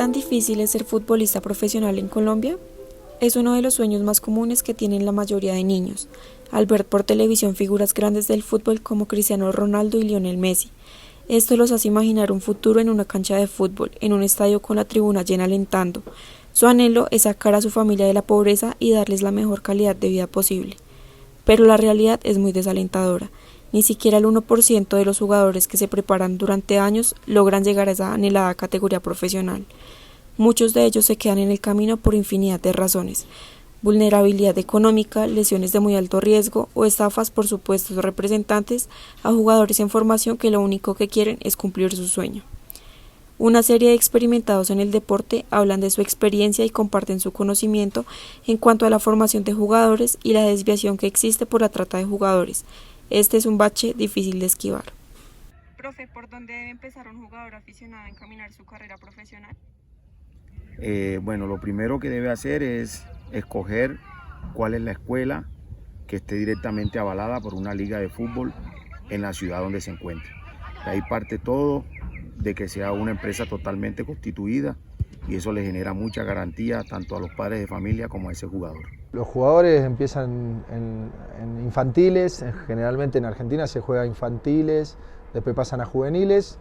tan difícil es ser futbolista profesional en Colombia? Es uno de los sueños más comunes que tienen la mayoría de niños, al ver por televisión figuras grandes del fútbol como Cristiano Ronaldo y Lionel Messi. Esto los hace imaginar un futuro en una cancha de fútbol, en un estadio con la tribuna llena alentando. Su anhelo es sacar a su familia de la pobreza y darles la mejor calidad de vida posible. Pero la realidad es muy desalentadora. Ni siquiera el 1% de los jugadores que se preparan durante años logran llegar a esa anhelada categoría profesional. Muchos de ellos se quedan en el camino por infinidad de razones: vulnerabilidad económica, lesiones de muy alto riesgo o estafas por supuestos representantes a jugadores en formación que lo único que quieren es cumplir su sueño. Una serie de experimentados en el deporte hablan de su experiencia y comparten su conocimiento en cuanto a la formación de jugadores y la desviación que existe por la trata de jugadores. Este es un bache difícil de esquivar. Profe, ¿por dónde debe empezar un jugador aficionado a encaminar su carrera profesional? Bueno, lo primero que debe hacer es escoger cuál es la escuela que esté directamente avalada por una liga de fútbol en la ciudad donde se encuentre. De ahí parte todo, de que sea una empresa totalmente constituida, y eso le genera mucha garantía tanto a los padres de familia como a ese jugador. Los jugadores empiezan en infantiles, generalmente en Argentina se juega infantiles, después pasan a juveniles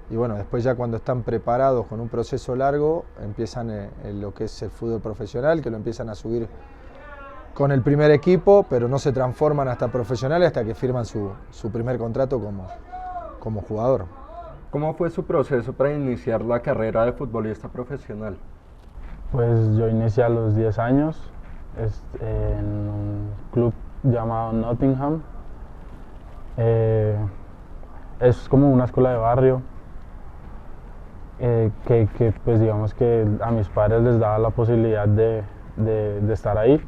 y bueno, después ya cuando están preparados con un proceso largo empiezan en lo que es el fútbol profesional, que lo empiezan a subir con el primer equipo, pero no se transforman hasta profesionales hasta que firman su primer contrato como jugador. ¿Cómo fue su proceso para iniciar la carrera de futbolista profesional? Pues yo inicié a los 10 años en un club llamado Nottingham. Es como una escuela de barrio que pues digamos que a mis padres les daba la posibilidad de estar ahí.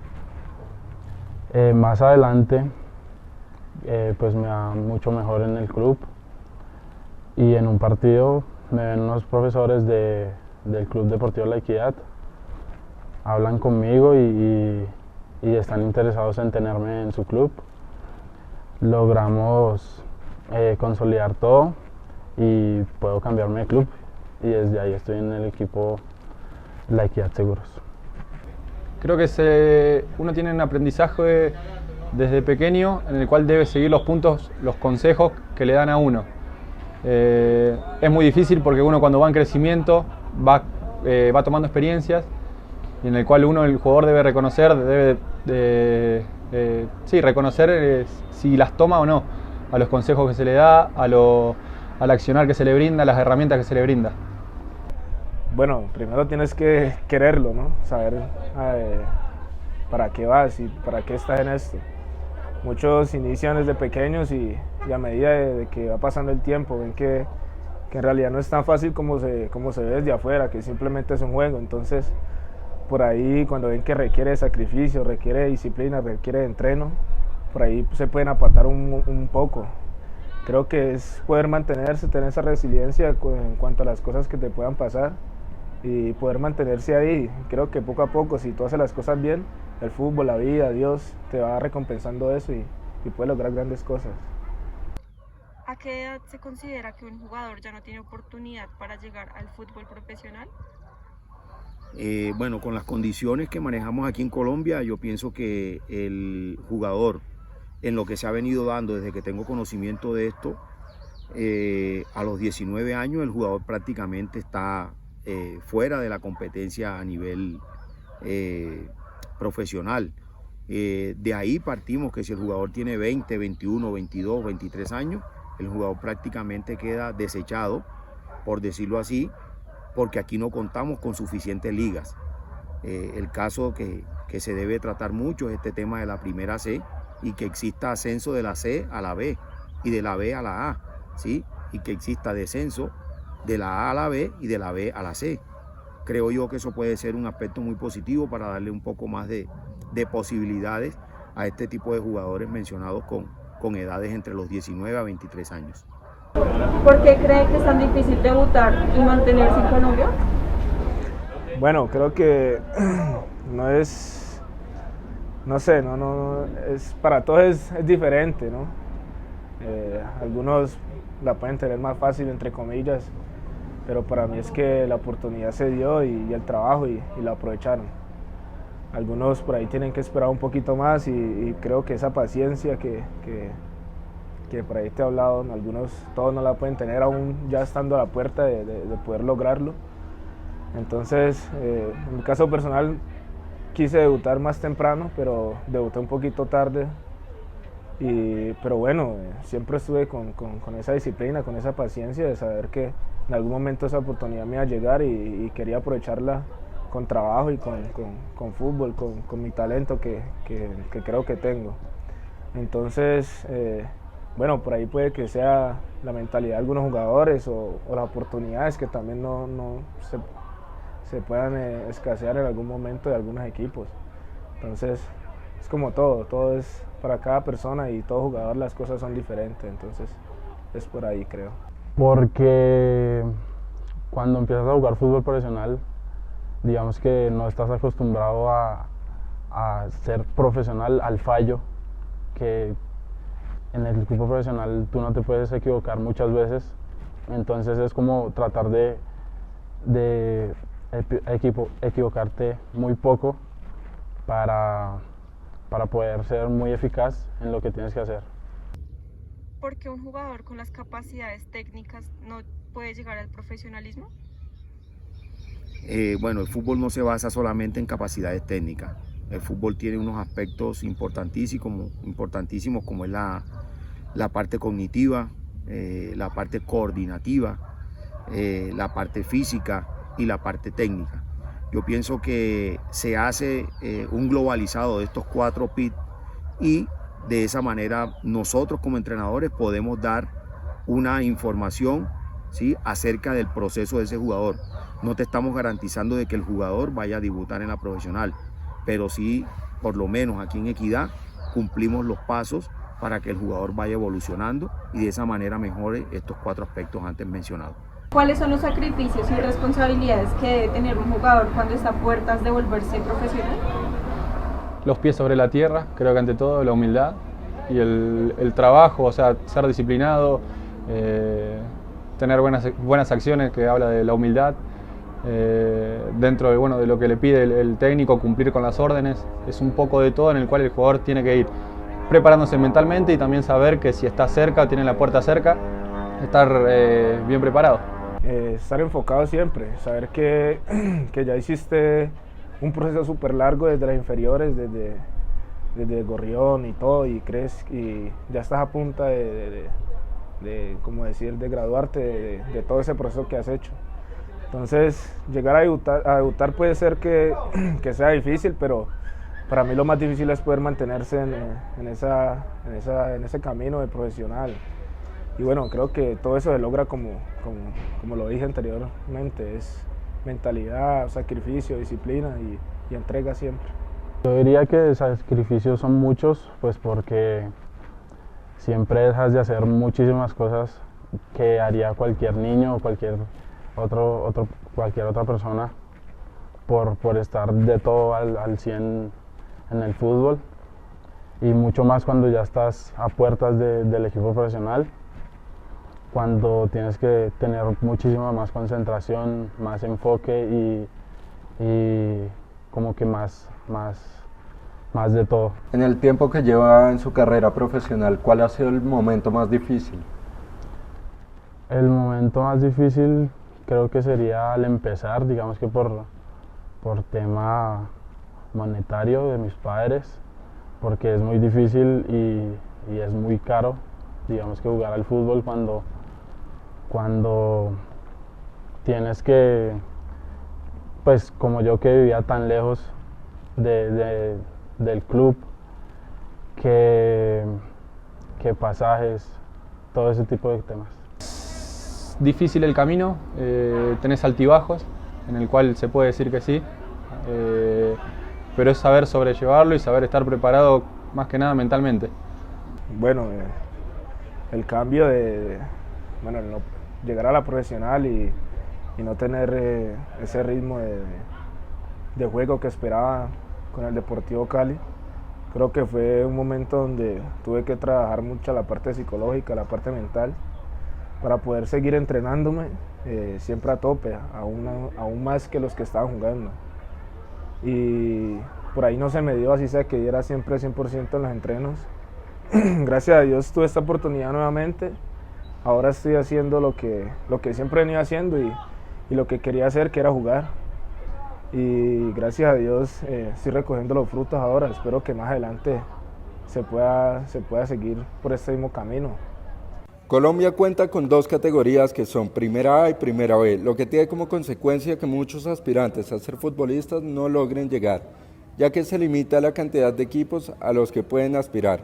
Más adelante pues me va mucho mejor en el club, y en un partido me ven unos profesores del Club Deportivo La Equidad, hablan conmigo y están interesados en tenerme en su club. Logramos consolidar todo y puedo cambiarme de club, y desde ahí estoy en el equipo La Equidad Seguros. Creo que uno tiene un aprendizaje desde pequeño en el cual debe seguir los puntos, los consejos que le dan a uno. Es muy difícil porque uno, cuando va en crecimiento, va tomando experiencias, y en el cual el jugador debe reconocer, reconocer si las toma o no, a los consejos que se le da, al accionar que se le brinda, a las herramientas que se le brinda. Bueno, primero tienes que quererlo, ¿no? Saber para qué vas y para qué estás en esto. Muchos inician desde pequeños y a medida de que va pasando el tiempo ven que en realidad no es tan fácil como se ve desde afuera, que simplemente es un juego. Entonces, por ahí, cuando ven que requiere sacrificio, requiere disciplina, requiere entreno, por ahí se pueden apartar un poco. Creo que es poder mantenerse, tener esa resiliencia en cuanto a las cosas que te puedan pasar y poder mantenerse ahí. Creo que poco a poco, si tú haces las cosas bien, el fútbol, la vida, Dios te va recompensando eso y puedes lograr grandes cosas. ¿A qué edad se considera que un jugador ya no tiene oportunidad para llegar al fútbol profesional? Bueno, con las condiciones que manejamos aquí en Colombia, yo pienso que el jugador, en lo que se ha venido dando desde que tengo conocimiento de esto, a los 19 años el jugador prácticamente está fuera de la competencia a nivel profesional. De ahí partimos que si el jugador tiene 20, 21, 22, 23 años, el jugador prácticamente queda desechado, por decirlo así, porque aquí no contamos con suficientes ligas. El caso que se debe tratar mucho es este tema de la primera C, y que exista ascenso de la C a la B y de la B a la A, ¿sí? Y que exista descenso de la A a la B y de la B a la C. Creo yo que eso puede ser un aspecto muy positivo para darle un poco más de posibilidades a este tipo de jugadores mencionados con edades entre los 19 a 23 años. ¿Por qué cree que es tan difícil debutar y mantenerse en Colombia? Bueno, creo que no es para todos es diferente, ¿no? Algunos la pueden tener más fácil, entre comillas, pero para mí es que la oportunidad se dio y el trabajo y la aprovecharon. Algunos por ahí tienen que esperar un poquito más y creo que esa paciencia que por ahí te he hablado, algunos todos no la pueden tener aún ya estando a la puerta de poder lograrlo. Entonces, en mi caso personal, quise debutar más temprano, pero debuté un poquito tarde. Pero bueno, siempre estuve con esa disciplina, con esa paciencia de saber que en algún momento esa oportunidad me iba a llegar y quería aprovecharla con trabajo y con fútbol, con mi talento que creo que tengo. Entonces, bueno, por ahí puede que sea la mentalidad de algunos jugadores o las oportunidades que también no se puedan escasear en algún momento de algunos equipos. Entonces, es como todo es para cada persona y todo jugador las cosas son diferentes, entonces es por ahí, creo. Porque cuando empiezas a jugar fútbol profesional, digamos que no estás acostumbrado a ser profesional al fallo, que en el equipo profesional tú no te puedes equivocar muchas veces, entonces es como tratar de equivocarte muy poco para poder ser muy eficaz en lo que tienes que hacer. ¿Por qué un jugador con las capacidades técnicas no puede llegar al profesionalismo? Bueno, el fútbol no se basa solamente en capacidades técnicas. El fútbol tiene unos aspectos importantísimos como es la parte cognitiva, la parte coordinativa, la parte física y la parte técnica. Yo pienso que se hace un globalizado de estos 4 PIT y de esa manera nosotros como entrenadores podemos dar una información, ¿sí?, acerca del proceso de ese jugador. No te estamos garantizando de que el jugador vaya a debutar en la profesional, pero sí, por lo menos aquí en Equidad, cumplimos los pasos para que el jugador vaya evolucionando y de esa manera mejore estos 4 aspectos antes mencionados. ¿Cuáles son los sacrificios y responsabilidades que debe tener un jugador cuando está a puertas de volverse profesional? Los pies sobre la tierra, creo que ante todo la humildad y el trabajo, o sea, ser disciplinado, tener buenas acciones, que habla de la humildad, dentro de lo que le pide el técnico, cumplir con las órdenes. Es un poco de todo en el cual el jugador tiene que ir preparándose mentalmente y también saber que si está cerca, tiene la puerta cerca, estar bien preparado. Estar enfocado siempre, saber que ya hiciste un proceso súper largo desde las inferiores, desde Gorrión y todo, y crees y ya estás a punto de graduarte de todo ese proceso que has hecho. Entonces, llegar a debutar puede ser que sea difícil, pero para mí lo más difícil es poder mantenerse en ese camino de profesional. Y bueno, creo que todo eso se logra como lo dije anteriormente, es mentalidad, sacrificio, disciplina y entrega siempre. Yo diría que sacrificios son muchos, pues porque siempre dejas de hacer muchísimas cosas que haría cualquier niño o cualquier otra persona por estar de todo al 100 en el fútbol, y mucho más cuando ya estás a puertas del equipo profesional, cuando tienes que tener muchísima más concentración, más enfoque y como que más de todo. En el tiempo que lleva en su carrera profesional, ¿cuál ha sido el momento más difícil? El momento más difícil creo que sería al empezar, digamos que por tema monetario de mis padres, porque es muy difícil y es muy caro, digamos, que jugar al fútbol cuando tienes que, pues como yo que vivía tan lejos del club, que pasajes, todo ese tipo de temas. Difícil el camino, tenés altibajos, en el cual se puede decir que sí, pero es saber sobrellevarlo y saber estar preparado más que nada mentalmente. Bueno, el cambio llegar a la profesional y no tener ese ritmo de juego que esperaba con el Deportivo Cali, creo que fue un momento donde tuve que trabajar mucho la parte psicológica, la parte mental, para poder seguir entrenándome siempre a tope, aún más que los que estaban jugando. Y por ahí no se me dio, así sea que diera siempre 100% en los entrenos. Gracias a Dios tuve esta oportunidad nuevamente. Ahora estoy haciendo lo que siempre venía haciendo y lo que quería hacer, que era jugar. Y gracias a Dios estoy recogiendo los frutos ahora. Espero que más adelante se pueda seguir por este mismo camino. Colombia cuenta con 2 categorías que son Primera A y Primera B, lo que tiene como consecuencia que muchos aspirantes a ser futbolistas no logren llegar, ya que se limita la cantidad de equipos a los que pueden aspirar.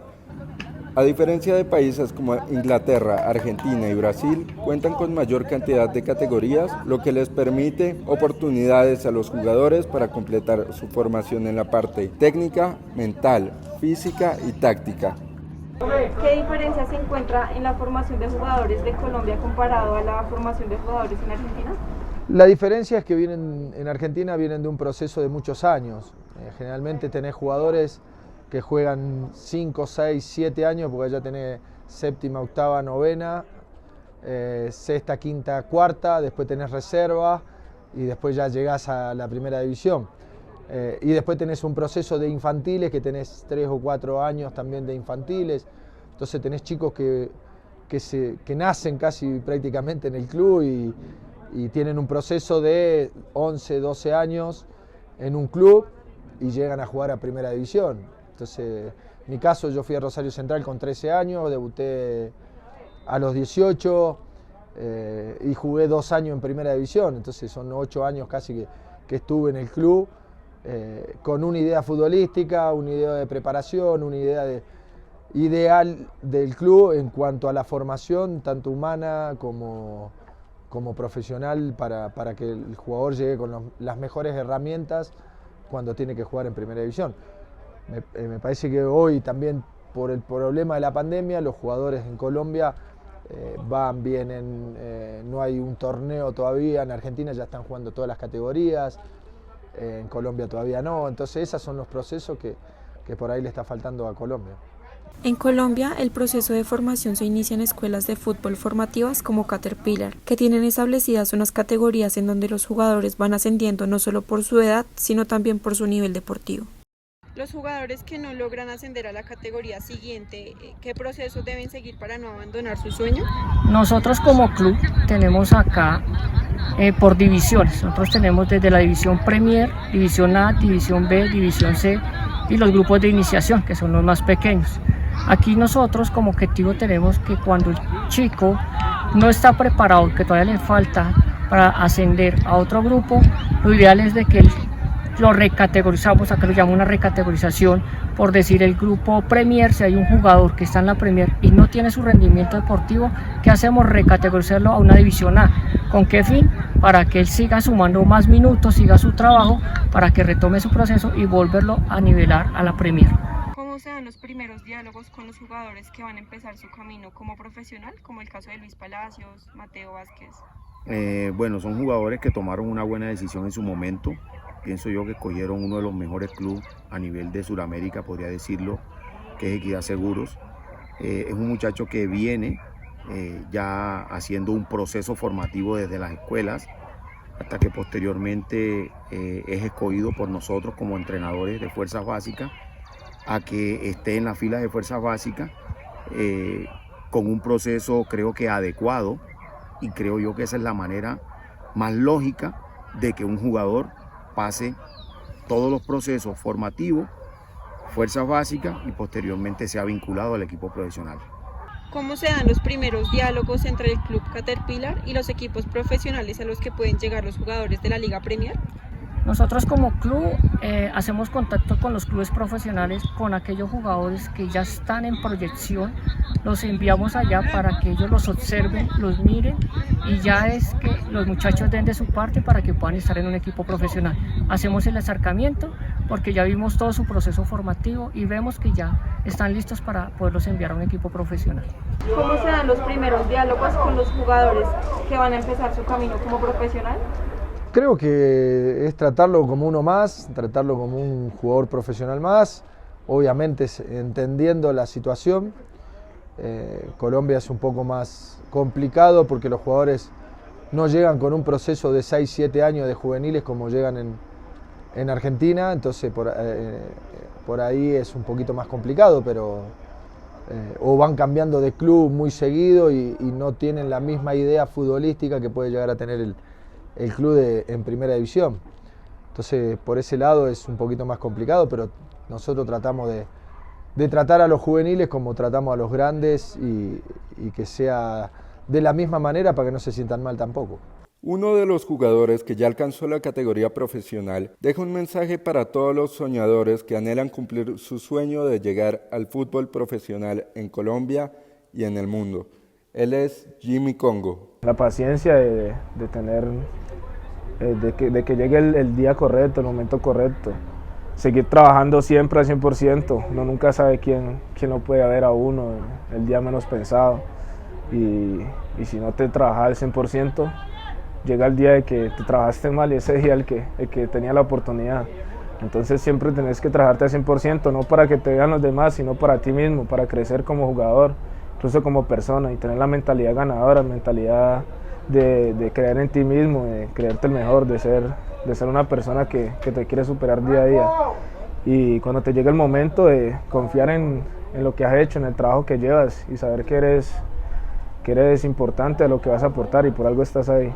A diferencia de países como Inglaterra, Argentina y Brasil, cuentan con mayor cantidad de categorías, lo que les permite oportunidades a los jugadores para completar su formación en la parte técnica, mental, física y táctica. ¿Qué diferencia se encuentra en la formación de jugadores de Colombia comparado a la formación de jugadores en Argentina? La diferencia es que en Argentina vienen de un proceso de muchos años. Generalmente tenés jugadores que juegan 5, 6, 7 años, porque ya tenés séptima, octava, novena, sexta, quinta, cuarta, después tenés reserva y después ya llegás a la primera división. Y después tenés un proceso de infantiles, que tenés 3 o 4 años también de infantiles. Entonces tenés chicos que nacen casi prácticamente en el club y tienen un proceso de 11, 12 años en un club y llegan a jugar a primera división. Entonces, en mi caso, yo fui a Rosario Central con 13 años, debuté a los 18 y jugué 2 años en primera división. Entonces son 8 años casi que estuve en el club. Con una idea futbolística, una idea de preparación, una idea ideal del club en cuanto a la formación, tanto humana como profesional, para que el jugador llegue con las mejores herramientas cuando tiene que jugar en primera división. Me parece que hoy también, por el problema de la pandemia, los jugadores en Colombia van bien, no hay un torneo todavía, en Argentina ya están jugando todas las categorías, en Colombia todavía no, entonces esos son los procesos que por ahí le está faltando a Colombia. En Colombia, el proceso de formación se inicia en escuelas de fútbol formativas como Caterpillar, que tienen establecidas unas categorías en donde los jugadores van ascendiendo no solo por su edad, sino también por su nivel deportivo. Los jugadores que no logran ascender a la categoría siguiente, ¿qué procesos deben seguir para no abandonar su sueño? Nosotros como club tenemos acá por divisiones. Nosotros tenemos desde la división Premier, división A, división B, división C y los grupos de iniciación, que son los más pequeños. Aquí nosotros como objetivo tenemos que cuando el chico no está preparado, que todavía le falta para ascender a otro grupo, lo ideal es de que lo recategorizamos, acá lo llamamos una recategorización, por decir el grupo Premier, si hay un jugador que está en la Premier y no tiene su rendimiento deportivo, ¿qué hacemos? Recategorizarlo a una división A. ¿Con qué fin? Para que él siga sumando más minutos, siga su trabajo, para que retome su proceso y volverlo a nivelar a la Premier. ¿Cómo se dan los primeros diálogos con los jugadores que van a empezar su camino como profesional, como el caso de Luis Palacios, Mateo Vázquez? Bueno, son jugadores que tomaron una buena decisión en su momento. Pienso yo que escogieron uno de los mejores clubes a nivel de Sudamérica, podría decirlo, que es Equidad Seguros. Es un muchacho que viene ya haciendo un proceso formativo desde las escuelas hasta que posteriormente es escogido por nosotros como entrenadores de fuerzas básicas a que esté en la fila de fuerzas básicas con un proceso creo que adecuado, y creo yo que esa es la manera más lógica de que un jugador pase todos los procesos formativos, fuerzas básicas y posteriormente sea vinculado al equipo profesional. ¿Cómo se dan los primeros diálogos entre el club Caterpillar y los equipos profesionales a los que pueden llegar los jugadores de la Liga Premier? Nosotros como club hacemos contacto con los clubes profesionales, con aquellos jugadores que ya están en proyección, los enviamos allá para que ellos los observen, los miren y ya es que los muchachos den de su parte para que puedan estar en un equipo profesional. Hacemos el acercamiento porque ya vimos todo su proceso formativo y vemos que ya están listos para poderlos enviar a un equipo profesional. ¿Cómo se dan los primeros diálogos con los jugadores que van a empezar su camino como profesional? Creo que es tratarlo como uno más, tratarlo como un jugador profesional más, obviamente entendiendo la situación. Colombia es un poco más complicado porque los jugadores no llegan con un proceso de 6, 7 años de juveniles como llegan en Argentina, entonces por ahí es un poquito más complicado, pero o van cambiando de club muy seguido y no tienen la misma idea futbolística que puede llegar a tener el club en primera división. Entonces por ese lado es un poquito más complicado, pero nosotros tratamos de tratar a los juveniles como tratamos a los grandes y que sea de la misma manera para que no se sientan mal tampoco. Uno de los jugadores que ya alcanzó la categoría profesional deja un mensaje para todos los soñadores que anhelan cumplir su sueño de llegar al fútbol profesional en Colombia y en el mundo. Él es Jimmy Congo. La paciencia de tener, de que llegue el día correcto, el momento correcto. Seguir trabajando siempre al 100%. Uno nunca sabe quién lo puede ver a uno el día menos pensado. Y si no te trabajas al 100%, llega el día de que te trabajaste mal y ese día el que tenía la oportunidad. Entonces siempre tenés que trabajarte al 100%, no para que te vean los demás, sino para ti mismo, para crecer como jugador, incluso como persona, y tener la mentalidad ganadora, mentalidad de creer en ti mismo, de creerte el mejor, de ser una persona que te quiere superar día a día. Y cuando te llegue el momento de confiar en lo que has hecho, en el trabajo que llevas y saber que eres importante, a lo que vas a aportar y por algo estás ahí.